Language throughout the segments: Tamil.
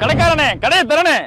கடைக்காரனே, கடையை தரனே.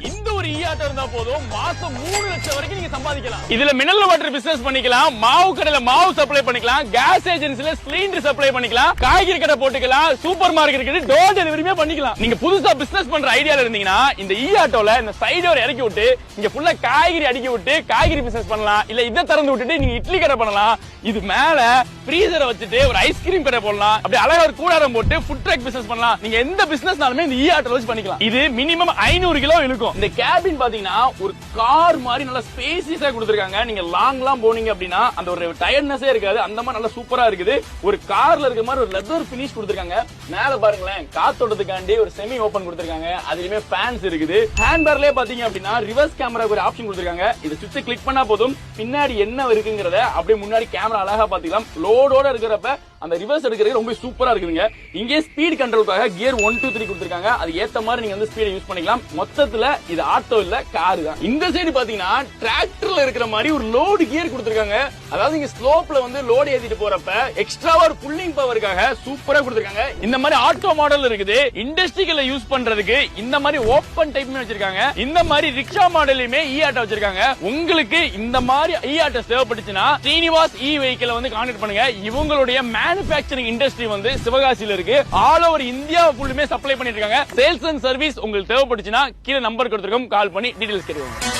இந்த ஒரு ஈஆட்டோ இருந்தா போதும், மாசம் 3 லட்சம் வரைக்கும் நீங்க சம்பாதிக்கலாம். இதுல மினரல் வாட்டர் பிசினஸ் பண்ணிக்கலாம், மாவு கடையில மாவு சப்ளை பண்ணிக்கலாம், கேஸ் ஏஜென்சில சிலிண்டர் சப்ளை பண்ணிக்கலாம், காய்கறி கடை போட்டுக்கலாம், சூப்பர் மார்க்கெட் டோர் டெலிவரியுமே பண்ணிக்கலாம். நீங்க புதுசா பிசினஸ் பண்ற ஐடியால இருந்தீங்கன்னா இந்த ஈஆட்டோல இந்த சைடு ஒரு இறக்கி விட்டு இங்க ஃபுல்லா காய்கறி அடுக்கி விட்டு காய்கறி பிசினஸ் பண்ணலாம். இல்ல இதை திறந்து விட்டுட்டு நீங்க இட்லி கடை பண்ணலாம். இது மேல ஃப்ரீசரை வச்சுட்டு ஒரு ஐஸ்கிரீம் கடை போடலாம். அப்படி அழகா ஒரு கூடாரம் போட்டு ஃபுட் ட்ரக் பிசினஸ் பண்ணலாம். நீங்க எந்த பிசினஸ்னாலுமே இந்த ஈஆட்டோ வச்சு பண்ணிக்கலாம். இது மினிமம் 500 கிலோ இழுக்கும். இந்த கேபின் பாத்தீங்கன்னா ஒரு கார் மாதிரி நல்ல ஸ்பேசியஸா கொடுத்திருக்காங்க. நீங்க லாங்லாம் போனீங்க அப்படின்னா அந்த ஒரு டயர்ட்னஸே இருக்காது. அந்த மாதிரி நல்ல சூப்பரா இருக்குது. ஒரு கார்ல இருக்கிற மாதிரி ஒரு லெதர் ஃபினிஷ் கொடுத்திருக்காங்க. மேல பாருங்களேன், காத்தோட்டத்துக்காண்டி ஒரு செமி ஓபன் கொடுத்திருக்காங்க. அதுலயுமே ஃபேன்ஸ் இருக்குது. ஹேண்ட் பார்லயே பாத்தீங்க அப்படின்னா ரிவர்ஸ் கேமராக்கு ஒரு ஆப்ஷன் கொடுத்திருக்காங்க. இத சுவிட்ச் கிளிக் பண்ணா போதும் பின்னாடி என்ன இருக்குங்கறத அப்படியே முன்னாடி கேமரா அழகா பாத்துக்கலாம். லோடோட இருக்கிறப்ப அந்த ரிவர்ஸ் எடுக்கிறது ரொம்ப சூப்பரா இருக்குங்க. இங்கே ஸ்பீட் கண்ட்ரோலுக்காக கியர் 1 2 3 கொடுத்திருக்காங்க. அது ஏத்த மாதிரி நீங்க வந்து ஸ்பீட் யூஸ் பண்ணிக்கலாம். மொத்தத்துல இது ஆட்டோ இல்ல கார் தான். இந்த சைடு பாத்தீங்கன்னா டிராக்டர்ல இருக்கிற மாதிரி ஒரு லோடு கியர் கொடுத்திருக்காங்க. அதாவது இங்க ஸ்லோப்ல வந்து லோடு ஏத்திட்டு போறப்ப எக்ஸ்ட்ராவா ஒரு புல்லிங் பவருக்காக சூப்பரா கொடுத்திருக்காங்க. இந்த மாதிரி ஆட்டோ மாடல் இருக்குது. இண்டஸ்ட்ரிகல்ல யூஸ் பண்றதுக்கு இந்த மாதிரி ஓபன் டைப்மே வச்சிருக்காங்க. இந்த மாதிரி ரிக்ஷா மாடலையுமே ஈ ஆட்டோ வச்சிருக்காங்க. உங்களுக்கு இந்த மாதிரி ஈ ஆட்டோ தேவைப்பட்டுச்சுன்னா ஸ்ரீனிவாஸ் இ வெஹிக்கிள் வந்து கான்டாக்ட் பண்ணுங்க. இவங்களுடைய மேனுஃபேக்சரிங் இண்டஸ்ட்ரி வந்து சிவகாசியில இருக்கு. ஆல் ஓவர் இந்தியா ஃபுல்லுமே சப்ளை பண்ணிட்டு இருக்காங்க. சேல்ஸ் அண்ட் சர்வீஸ் உங்களுக்கு தேவைப்பட்டுச்சுன்னா கீழே நம்பர் கொடுத்திருக்கோம், கால் பண்ணி டீடைல்ஸ் கேட்டுக்கோங்க.